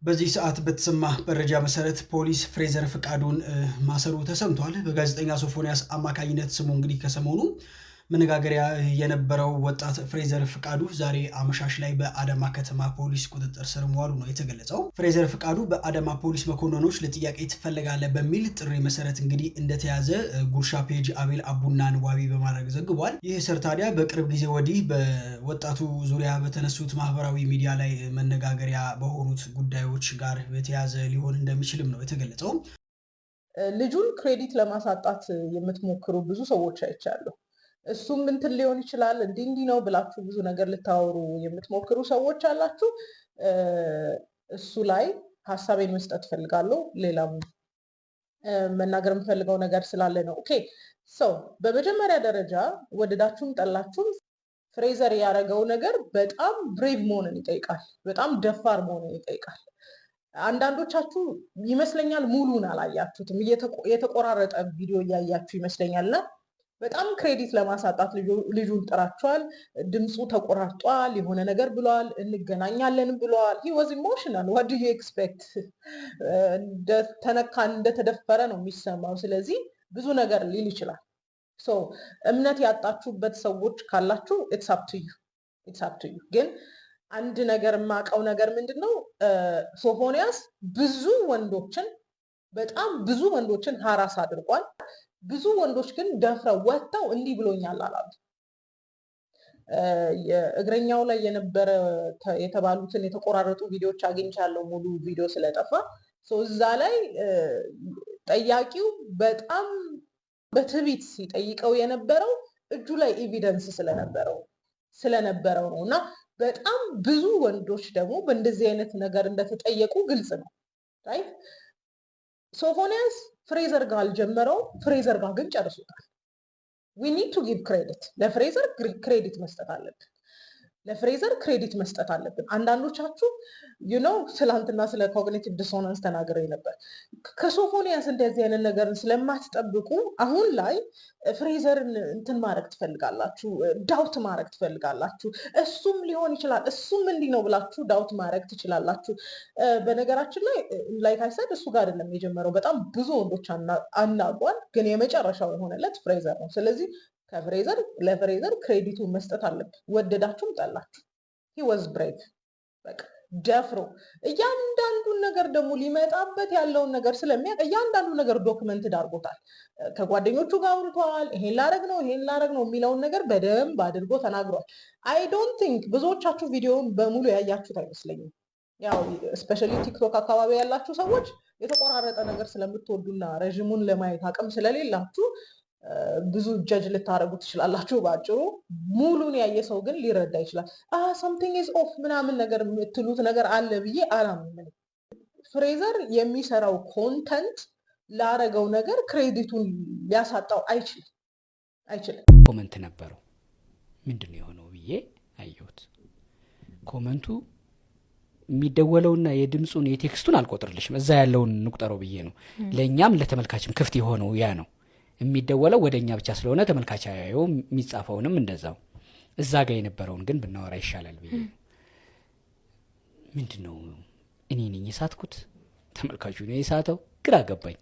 በዚህ ሰዓት በተሰማ መረጃ መሰረት ፖሊስ ፍሬዘር ፍቃዱን ማሰሩ ተሰምቷል። በጋዜጠኛ ሶፎንያስ አማካኝነት ስሙ እንግዲህ ከሰሞኑ መነጋገሪያ የነበረው ወጣት ፍሬዘር ፍቃዱ ዛሬ አመሻሽ ላይ በአዳማ ከተማ ፖሊስ ቁጥጥር ስር መዋሉ ነው የተገለጸው። ፍሬዘር ፍቃዱ በአዳማ ፖሊስ መኮንኖች ለጥያቄ ትፈለጋለህ በሚል ጥሪ መሰረት እንግዲህ እንደተያዘ ጉርሻ ፔጅ አቤል አቡናን ዋቢ በማድረግ ዘግቧል። ይህ እስር ታዲያ በቅርብ ጊዜ ወዲህ በወጣቱ ዙሪያ በተነሱት ማህበራዊ ሚዲያ ላይ መነጋገሪያ በሆኑት ጉዳዮች ጋር በተያያዘ ሊሆን እንደሚችልም ነው የተገለጸው። ልጁን ክሬዲት ለማሳጣት የምትሞክሩ ብዙ ሰዎች አይቻለሁ። እሱም እንትን ሊሆን ይችላል እንዲህ ነው ብላችሁ ብዙ ነገር ልታወሩ የምትሞክሩ ሰዎች አላችሁ። እሱ ላይ ሀሳቤን መስጠት ፈልጋለሁ። ሌላም መናገር የምፈልገው ነገር ስላለ ነው። ኦኬ ሰው በመጀመሪያ ደረጃ ወደዳችሁም ጠላችሁም ፍሬዘር ያደረገው ነገር በጣም ብሬቭ መሆንን ይጠይቃል። በጣም ደፋር መሆንን ይጠይቃል። አንዳንዶቻችሁ ይመስለኛል ሙሉን አላያችሁትም፣ የተቆራረጠ ቪዲዮ እያያችሁ ይመስለኛልና በጣም ክሬዲት ለማሳጣት ልጁን ጥራቸዋል። ድምፁ ተቆራርጧል፣ የሆነ ነገር ብለዋል፣ እንገናኛለን ብለዋል። he was emotional what do you expect? እንደተነካን እንደተደፈረ ነው የሚሰማው። ስለዚህ ብዙ ነገር ሊል ይችላል። ሶ እምነት ያጣችሁበት ሰዎች ካላችሁ it's up to you ግን አንድ ነገር የማውቀው ነገር ምንድነው ሶፎንያስ በጣም ብዙ ወንዶችን ሀራስ አድርጓል። ብዙ ወንዶች ግን ደፍረው ወጥተው እንዲህ ብሎኛል አላሉ። የእግረኛው ላይ የነበረ የተባሉትን የተቆራረጡ ቪዲዮዎች አግኝቻለሁ፣ ሙሉ ቪዲዮ ስለጠፋ እዛ ላይ ጠያቂው በጣም በትዕቢት ሲጠይቀው የነበረው እጁ ላይ ኤቪደንስ ስለነበረው ነው። እና በጣም ብዙ ወንዶች ደግሞ በእንደዚህ አይነት ነገር እንደተጠየቁ ግልጽ ነው። ራይት ሶፎንያስ ፍሬዘር ጋር አልጀመረውም፣ ፍሬዘር ጋር ግን ጨርሶታል። we need to give credit ለፍሬዘር ክሬዲት መስጠት አለብን። አንዳንዶቻችሁ ትላንትና ስለ ኮግኒቲቭ ዲሶናንስ ተናግሬ ነበር። ከሶፎንያስ እንደዚህ አይነት ነገርን ስለማትጠብቁ አሁን ላይ ፍሬዘርን እንትን ማድረግ ትፈልጋላችሁ፣ ዳውት ማድረግ ትፈልጋላችሁ። እሱም ሊሆን ይችላል እሱም እንዲህ ነው ብላችሁ ዳውት ማድረግ ትችላላችሁ። በነገራችን ላይ ላይክ አይ ሰድ እሱ ጋር አይደለም የጀመረው። በጣም ብዙ ወንዶች አናጓል፣ ግን የመጨረሻው የሆነለት ፍሬዘር ነው። ስለዚህ ለፍሬዘር ክሬዲቱን መስጠት አለብን፣ ወደዳችሁም ጠላችሁ። he was brave በቃ ደፍሮ እያንዳንዱን ነገር ደግሞ ሊመጣበት ያለውን ነገር ስለሚያውቅ እያንዳንዱ ነገር ዶክመንትድ አድርጎታል። ከጓደኞቹ ጋር አውርተዋል። ይሄን ላረግ ነው የሚለውን ነገር በደንብ አድርጎ ተናግሯል። አይ ዶንት ቲንክ ብዙዎቻችሁ ቪዲዮውን በሙሉ ያያችሁት አይመስለኝም። ያው ስፔሻሊ ቲክቶክ አካባቢ ያላችሁ ሰዎች የተቆራረጠ ነገር ስለምትወዱና ረዥሙን ለማየት አቅም ስለሌላችሁ ብዙ ጀጅ ልታደርጉ ትችላላችሁ። ባጭሩ ሙሉን ያየ ሰው ግን ሊረዳ ይችላል። something is off ምናምን ነገር የምትሉት ነገር አለ ብዬ አላምንም። ፍሬዘር የሚሰራው ኮንተንት ላረገው ነገር ክሬዲቱን ሊያሳጣው አይችልም። ኮመንት ነበረው ምንድነው የሆነው ብዬ አየሁት። ኮመንቱ የሚደወለውና የድምጹን የቴክስቱን አልቆጥርልሽም፣ እዛ ያለውን እንቁጠረው ብዬ ነው። ለኛም ለተመልካችም ክፍት የሆነው ያ ነው። የሚደወለው ወደኛ ብቻ ስለሆነ ተመልካች ያየው፣ የሚጻፈውንም እንደዛው። እዛ ጋር የነበረውን ግን ብናወራ ይሻላል ብዬ ምንድነው እኔ ነኝ የሳትኩት ተመልካቹ ነው የሳተው? ግራ ገባኝ።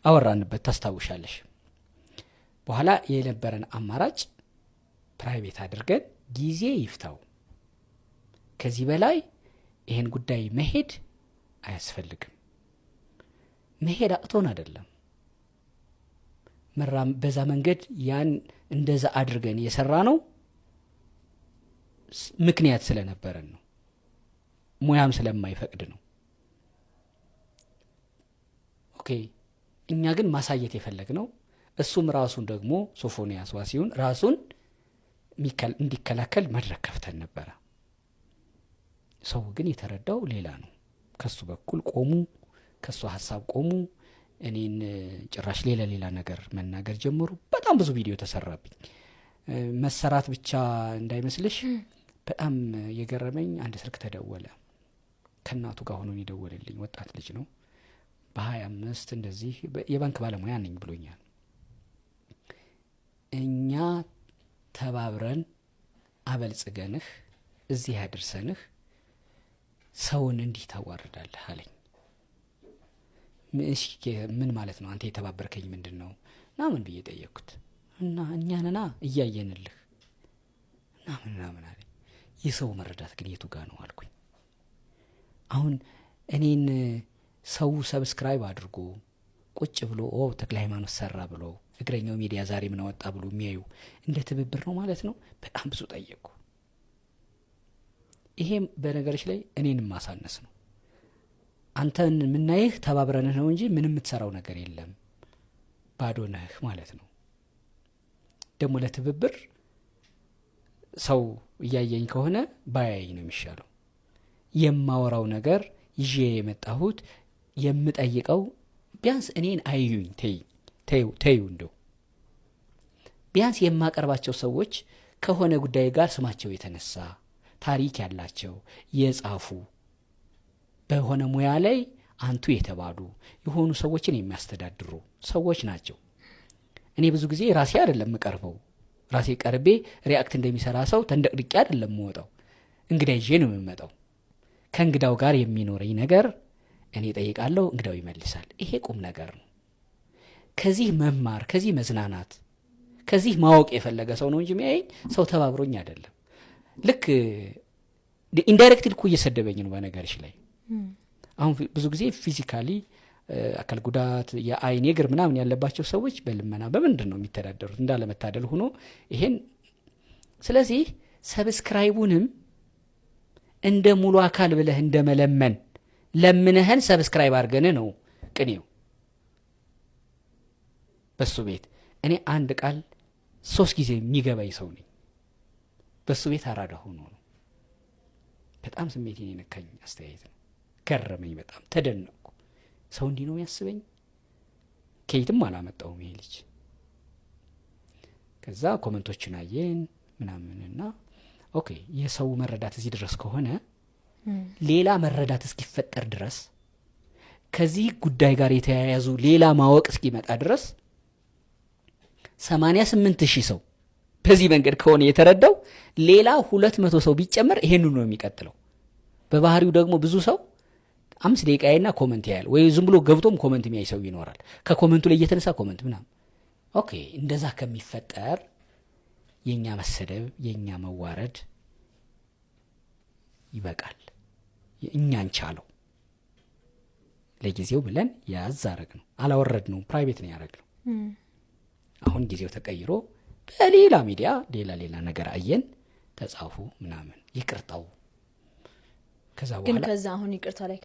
አወራንበት ታስታውሻለሽ። በኋላ የነበረን አማራጭ ፕራይቬት አድርገን ጊዜ ይፍታው፣ ከዚህ በላይ ይሄን ጉዳይ መሄድ አያስፈልግም። መሄድ አቅቶን አይደለም፣ በዛ መንገድ ያን እንደዛ አድርገን የሰራ ነው ምክንያት ስለነበረን ነው፣ ሙያም ስለማይፈቅድ ነው። ኦኬ እኛ ግን ማሳየት የፈለግነው እሱም ራሱን ደግሞ ሶፎንያስ ዋሲሁን ራሱን እንዲከላከል መድረክ ከፍተን ነበረ። ሰው ግን የተረዳው ሌላ ነው። ከሱ በኩል ቆሙ፣ ከሱ ሐሳብ ቆሙ። እኔን ጭራሽ ሌላ ነገር መናገር ጀመሩ። በጣም ብዙ ቪዲዮ ተሰራብኝ። መሰራት ብቻ እንዳይመስልሽ በጣም የገረመኝ አንድ ስልክ ተደወለ። ከናቱ ጋር ሆኖ ይደወልልኝ ወጣት ልጅ ነው። በ25 እንደዚህ የባንክ ባለሙያ ነኝ ብሎኛል። እኛ ተባብረን አበልጽገንህ እዚህ ያድርሰንህ ሰውን እንዲህ ታዋርዳለህ አለኝ። ምን ማለት ነው አንተ የተባበርከኝ ምንድነው እና ምን ብዬ ጠየቅኩት። እና እኛንና እያየንልህ እና ምን አለኝ። የሰው መረዳት ግን የቱ ጋር ነው አልኩኝ። አሁን እኔን ሰው ሰብስክራይብ አድርጎ ቁጭ ብሎ ተክለ ሃይማኖት ሰራ ብሎ እግረኛው ሚዲያ ዛሬ ምን አወጣ ብሎ የሚያዩ እንደ ትብብር ነው ማለት ነው። በጣም ብዙ ጠየቅኩ። ይሄም በነገርሽ ላይ እኔንም ማሳነስ ነው። አንተን ምናይህ ተባብረንህ ነው እንጂ ምንም የምትሰራው ነገር የለም ባዶ ነህ ማለት ነው። ደግሞ ለትብብር ሰው እያየኝ ከሆነ ባያየኝ ነው የሚሻለው። የማወራው ነገር ይዤ የመጣሁት የምጠይቀው ቢያንስ እኔን አዩኝ። ተዩ እንደው ቢያንስ የማቀርባቸው ሰዎች ከሆነ ጉዳይ ጋር ስማቸው የተነሳ ታሪክ ያላቸው የጻፉ በሆነ ሙያ ላይ አንቱ የተባሉ የሆኑ ሰዎችን የሚያስተዳድሩ ሰዎች ናቸው። እኔ ብዙ ጊዜ ራሴ አይደለም የምቀርበው። ራሴ ቀርቤ ሪአክት እንደሚሰራ ሰው ተንደቅድቄ አይደለም የምወጣው። እንግዳ ይዤ ነው የምመጣው። ከእንግዳው ጋር የሚኖረኝ ነገር እኔ ጠይቃለሁ፣ እንግዳው ይመልሳል። ይሄ ቁም ነገር ነው። ከዚህ መማር፣ ከዚህ መዝናናት፣ ከዚህ ማወቅ የፈለገ ሰው ነው እንጂ የሚያየኝ ሰው ተባብሮኝ አይደለም። ልክ ኢንዳይሬክትሊ እኮ እየሰደበኝ ነው በነገርሽ ላይ። አሁን ብዙ ጊዜ ፊዚካሊ አካል ጉዳት የአይን የእግር ምናምን ያለባቸው ሰዎች በልመና በምንድን ነው የሚተዳደሩት? እንዳለመታደል ሆኖ ይሄን ስለዚህ ሰብስክራይቡንም እንደ ሙሉ አካል ብለህ እንደ መለመን ለምነህን ሰብስክራይብ አድርገን ነው ቅኔው በሱ ቤት። እኔ አንድ ቃል 3 ጊዜ የሚገባኝ ሰው ነኝ። በሱ ቤት አራዳ ሆኖ ነው። በጣም ስሜቴን የነካኝ አስተያየት ነው። ገረመኝ፣ በጣም ተደነቅኩ። ሰው እንዲህ ነው የሚያስበኝ? ከየትም አላመጣውም ይሄ ልጅ። ከዛ ኮመንቶችን አየን ምናምንና ኦኬ የሰው መረዳት እዚህ ድረስ ከሆነ ሌላ መረዳት እስኪፈጠር ድረስ ከዚህ ጉዳይ ጋር የተያያዙ ሌላ ማወቅ እስኪመጣ ድረስ 88,000 ሰው በዚህ መንገድ ከሆነ የተረዳው ሌላ 200 ሰው ቢጨመር ይሄን ነው የሚቀጥለው። በባህሪው ደግሞ ብዙ ሰው 5 ደቂቃና ኮመንት ያያል ወይ ዝም ብሎ ገብቶም ኮመንት የሚያይ ሰው ይኖራል። ከኮመንቱ ላይ እየተነሳ ኮመንት ምናምን። ኦኬ እንደዛ ከሚፈጠር የኛ መሰደብ የኛ መዋረድ ይበቃል። እኛን ቻለው ለጊዜው ብለን ያዝ አረግነው። አላወረድነው፣ ፕራይቬት ነው ያረግነው። አሁን ጊዜው ተቀይሮ በሌላ ሚዲያ ሌላ ነገር አየን፣ ተጻፉ ምናምን ይቅርታው። ከዛ በኋላ ግን ከዛ አሁን ይቅርታ ላይ